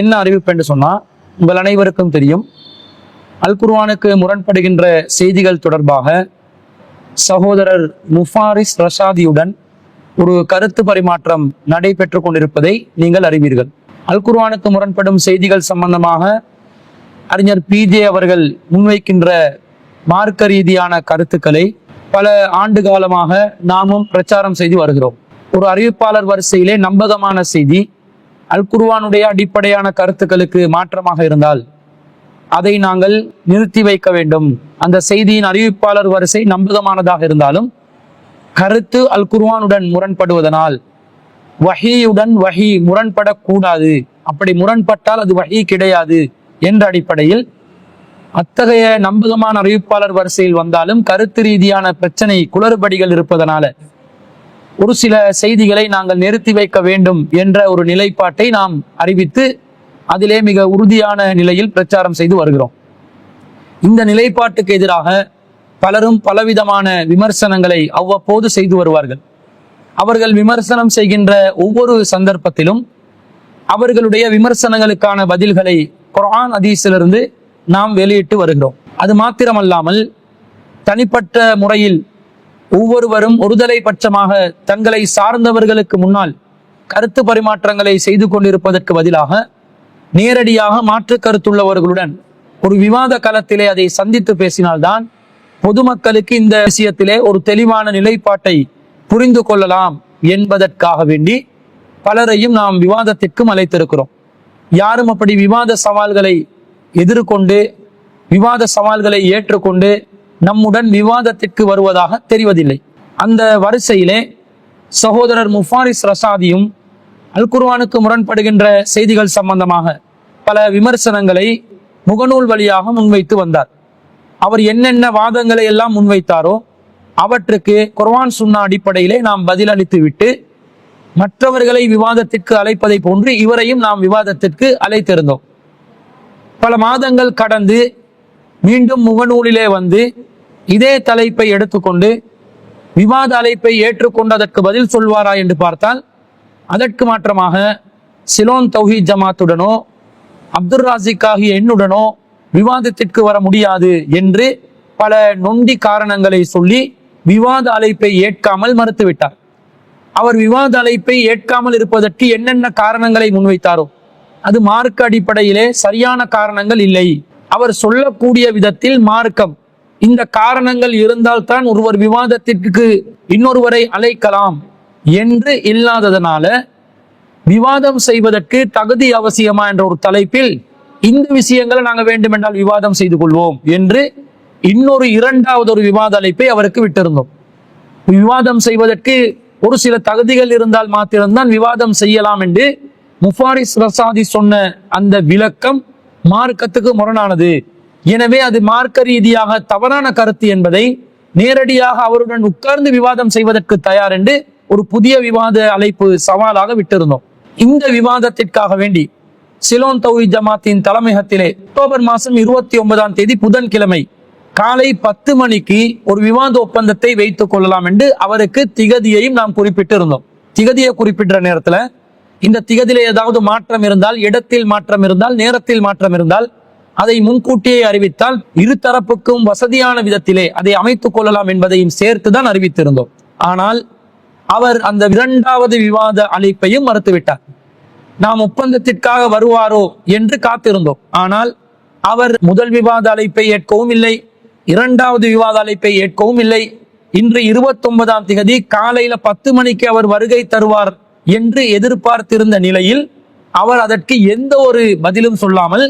என்ன அறிவிப்பு என்று சொன்னா, உங்கள் அனைவருக்கும் தெரியும், அல் குர்ஆனுக்கு முரண்படுகின்ற செய்திகள் தொடர்பாக சகோதரர் முஃபாரிஸ் ரஷாதியுடன் ஒரு கருத்து பரிமாற்றம் நடைபெற்று கொண்டிருப்பதை நீங்கள் அறிவீர்கள். அல் குர்ஆனுக்கு முரண்படும் செய்திகள் சம்பந்தமாக அறிஞர் PJ அவர்கள் முன்வைக்கின்ற மார்க்க ரீதியான கருத்துக்களை பல ஆண்டு காலமாக நாமும் பிரச்சாரம் செய்து வருகிறோம். ஒரு அறிவிப்பாளர் வரிசையிலே நம்பகமான செய்தி அல் குர்ஆனுடைய அடிப்படையான கருத்துக்களுக்கு மாற்றமாக இருந்தால் அதை நாங்கள் நிறுத்தி வைக்க வேண்டும். அந்த செய்தியின் அறிவிப்பாளர் வரிசை நம்பகமானதாக இருந்தாலும் கருத்து அல் குர்ஆனுடன் முரண்படுவதனால் வஹீயுடன் வஹீ முரண்படக்கூடாது, அப்படி முரண்பட்டால் அது வஹீ கிடையாது என்ற அடிப்படையில் அத்தகைய நம்பகமான அறிவிப்பாளர் வரிசையில் வந்தாலும் கருத்து ரீதியான பிரச்சனை குளறுபடிகள் இருப்பதனால ஒரு சில செய்திகளை நாங்கள் நிறுத்தி வைக்க வேண்டும் என்ற ஒரு நிலைப்பாட்டை நாம் அறிவித்து அதிலே மிக உறுதியான நிலையில் பிரச்சாரம் செய்து வருகிறோம். இந்த நிலைப்பாட்டுக்கு எதிராக பலரும் பலவிதமான விமர்சனங்களை அவ்வப்போது செய்து வருவார்கள். அவர்கள் விமர்சனம் செய்கின்ற ஒவ்வொரு சந்தர்ப்பத்திலும் அவர்களுடைய விமர்சனங்களுக்கான பதில்களை குர்ஆன் ஹதீஸிலிருந்து நாம் வெளியிட்டு வருகிறோம். அது மாத்திரமல்லாமல் தனிப்பட்ட முறையில் ஒவ்வொருவரும் ஒருதலை பட்சமாக தங்களை சார்ந்தவர்களுக்கு முன்னால் கருத்து பரிமாற்றங்களை செய்து கொண்டிருப்பதற்கு பதிலாக நேரடியாக மாற்று கருத்துள்ளவர்களுடன் ஒரு விவாத களத்திலே அதை சந்தித்து பேசினால்தான் பொதுமக்களுக்கு இந்த விஷயத்திலே ஒரு தெளிவான நிலைப்பாட்டை புரிந்து கொள்ளலாம் என்பதற்காக வேண்டி பலரையும் நாம் விவாதத்திற்கும் அழைத்திருக்கிறோம். யாரும் அப்படி விவாத சவால்களை எதிர்கொண்டு விவாத சவால்களை ஏற்றுக்கொண்டு நம்முடன் விவாதத்திற்கு வருவதாக தெரிவதில்லை. அந்த வரிசையிலே சகோதரர் முஃபாரிஸ் ரஷாதியும் அல் குர்ஆனுக்கு முரண்படுகின்ற செய்திகள் சம்பந்தமாக பல விமர்சனங்களை முகநூல் வழியாக முன்வைத்து வந்தார். அவர் என்னென்ன வாதங்களை எல்லாம் முன்வைத்தாரோ அவற்றுக்கு குர்ஆன் சுன்னா அடிப்படையிலே நாம் பதிலளித்து விட்டு மற்றவர்களை விவாதத்திற்கு அழைப்பதை போன்று இவரையும் நாம் விவாதத்திற்கு அழைத்திருந்தோம். பல மாதங்கள் கடந்து மீண்டும் முகநூலிலே வந்து இதே தலைப்பை எடுத்துக்கொண்டு விவாத அழைப்பை ஏற்றுக்கொண்டு அதற்கு பதில் சொல்வாரா என்று பார்த்தால் அதற்கு மாற்றமாக சிலோன் தௌஹீத் ஜமாத்துடனோ அப்துல் ராசிக் ஆகிய என்னுடனோ விவாதத்திற்கு வர முடியாது என்று பல நொண்டி காரணங்களை சொல்லி விவாத அழைப்பை ஏற்காமல் மறுத்துவிட்டார். அவர் விவாத அழைப்பை ஏற்காமல் இருப்பதற்கு என்னென்ன காரணங்களை முன்வைத்தாரோ அது மார்க்க அடிப்படையிலே சரியான காரணங்கள் இல்லை. அவர் சொல்லக்கூடிய விதத்தில் மார்க்கம் இந்த காரணங்கள் இருந்தால்தான் ஒருவர் விவாதத்திற்கு இன்னொருவரை அழைக்கலாம் என்று இல்லாததனால விவாதம் செய்வதற்கு தகுதி அவசியமா என்ற ஒரு தலைப்பில் இந்த விஷயங்களை நாங்கள் வேண்டுமென்றால் விவாதம் செய்து கொள்வோம் என்று இன்னொரு இரண்டாவது ஒரு விவாத அழைப்பை அவருக்கு விட்டிருந்தோம். விவாதம் செய்வதற்கு ஒரு சில தகுதிகள் இருந்தால் மாத்திரம்தான் விவாதம் செய்யலாம் என்று முஃபாரிஸ் ரஷாதி சொன்ன அந்த விளக்கம் மார்க்கத்துக்கு முரணானது. எனவே அது மார்க்க ரீதியாக தவறான கருத்து என்பதை நேரடியாக அவருடன் உட்கார்ந்து விவாதம் செய்வதற்கு தயார் என்று ஒரு புதிய விவாத அழைப்பு சவாலாக விட்டிருந்தோம். இந்த விவாதத்திற்காக வேண்டி சிலோன் தௌஹீத் ஜமாத்தின் தலைமையகத்திலே அக்டோபர் மாதம் 29 புதன்கிழமை காலை 10 மணிக்கு ஒரு விவாத ஒப்பந்தத்தை வைத்துக் கொள்ளலாம் என்று அவருக்கு திகதியையும் நாம் குறிப்பிட்டிருந்தோம். திகதியை குறிப்பிட்ட நேரத்துல இந்த திகதியில ஏதாவது மாற்றம் இருந்தால், இடத்தில் மாற்றம் இருந்தால், நேரத்தில் மாற்றம் இருந்தால் அதை முன்கூட்டியே அறிவித்தால் இருதரப்புக்கும் வசதியான விதத்திலே அதை அமைத்துக் கொள்ளலாம் என்பதையும் சேர்த்துதான் அறிவித்திருந்தோம். ஆனால் அவர் அந்த இரண்டாவது விவாத அழைப்பையும் மறுத்துவிட்டார். நாம் ஒப்பந்தத்திற்காக வருவாரோ என்று காத்திருந்தோம். ஆனால் அவர் முதல் விவாத அழைப்பை ஏற்கவும் இல்லை, இரண்டாவது விவாத அழைப்பை ஏற்கவும் இல்லை. இன்று 29 காலையில 10 மணிக்கு அவர் வருகை தருவார் என்று எதிர்பார்த்திருந்த நிலையில் அவர் அதற்கு எந்த ஒரு பதிலும் சொல்லாமல்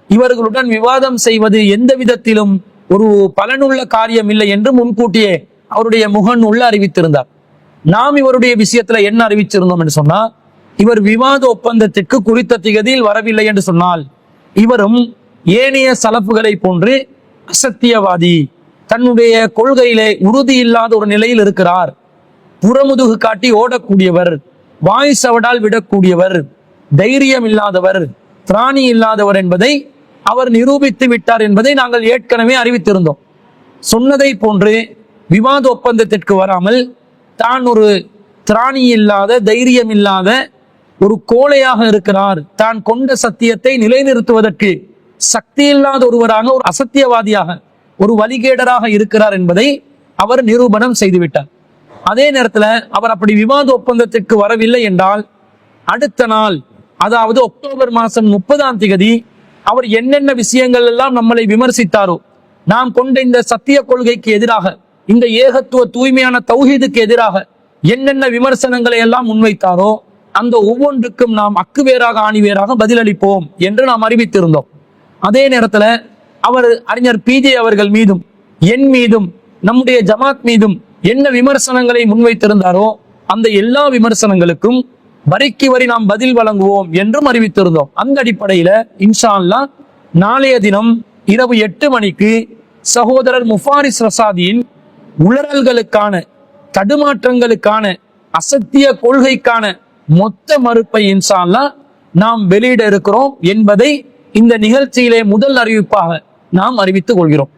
இவர்களுடன் விவாதம் செய்வது எந்த விதத்திலும் ஒரு பலனுள்ள காரியம் இல்லை என்று முன்கூட்டியே அவருடைய முகநூல்ல அறிவித்திருந்தார். நாம் இவருடைய விஷயத்துல என்ன அறிவிச்சிருந்தோம் என்று சொன்னா, இவர் விவாத ஒப்பந்தத்திற்கு குறித்த திகதியில் வரவில்லை என்று சொன்னால் இவரும் ஏனைய சலப்புகளை போன்று அசத்தியவாதி, தன்னுடைய கொள்கையிலே உறுதி இல்லாத ஒரு நிலையில் இருக்கிறார், புறமுதுகு காட்டி ஓடக்கூடியவர், வாய் சவடால் விடக்கூடியவர், தைரியம் இல்லாதவர், திராணி இல்லாதவர் என்பதை அவர் நிரூபித்து விட்டார் என்பதை நாங்கள் ஏற்கனவே அறிவித்திருந்தோம். சொன்னதை போன்று விவாத ஒப்பந்தத்திற்கு வராமல் தான் ஒரு திராணி இல்லாத, தைரியம் இல்லாத ஒரு கோழையாக இருக்கிறார், தான் கொண்ட சத்தியத்தை நிலைநிறுத்துவதற்கு சக்தி இல்லாத ஒருவராக, ஒரு அசத்தியவாதியாக, ஒரு வழிகேடராக இருக்கிறார் என்பதை அவர் நிரூபணம் செய்துவிட்டார். அதே நேரத்துல அவர் அப்படி விவாத ஒப்பந்தத்திற்கு வரவில்லை என்றால் அடுத்த நாள், அதாவது அக்டோபர் மாதம் 30 அவர் என்னென்ன விஷயங்கள் எல்லாம் நம்மளை விமர்சித்தாரோ, நாம் கொண்ட இந்த சத்திய கொள்கைக்கு எதிராக, இந்த ஏகத்துவ தூய்மையான தௌஹீதுக்கு எதிராக என்னென்ன விமர்சனங்களை எல்லாம் முன்வைத்தாரோ அந்த ஒவ்வொன்றுக்கும் நாம் அக்குவேராக ஆணிவேராக பதிலளிப்போம் என்று நாம் அறிவித்திருந்தோம். அதே நேரத்துல அவர் அறிஞர் பிஜே அவர்கள் மீதும் என் மீதும் நம்முடைய ஜமாத் மீதும் என்ன விமர்சனங்களை முன்வைத்திருந்தாரோ அந்த எல்லா விமர்சனங்களுக்கும் வரிக்கு வரி நாம் பதில் வழங்குவோம் என்றும் அறிவித்திருந்தோம். அந்த அடிப்படையில இன்ஷா அல்லாஹ் நாளைய தினம் இரவு 8 மணிக்கு சகோதரர் முஃபாரிஸ் ரசாதியின் உளறல்களுக்கான, தடுமாற்றங்களுக்கான, அசத்திய கொள்கைக்கான மொத்த மறுப்பை இன்ஷா அல்லாஹ் நாம் வெளியிட இருக்கிறோம் என்பதை இந்த நிகழ்ச்சியிலே முதல் அறிவிப்பாக நாம் அறிவித்துக் கொள்கிறோம்.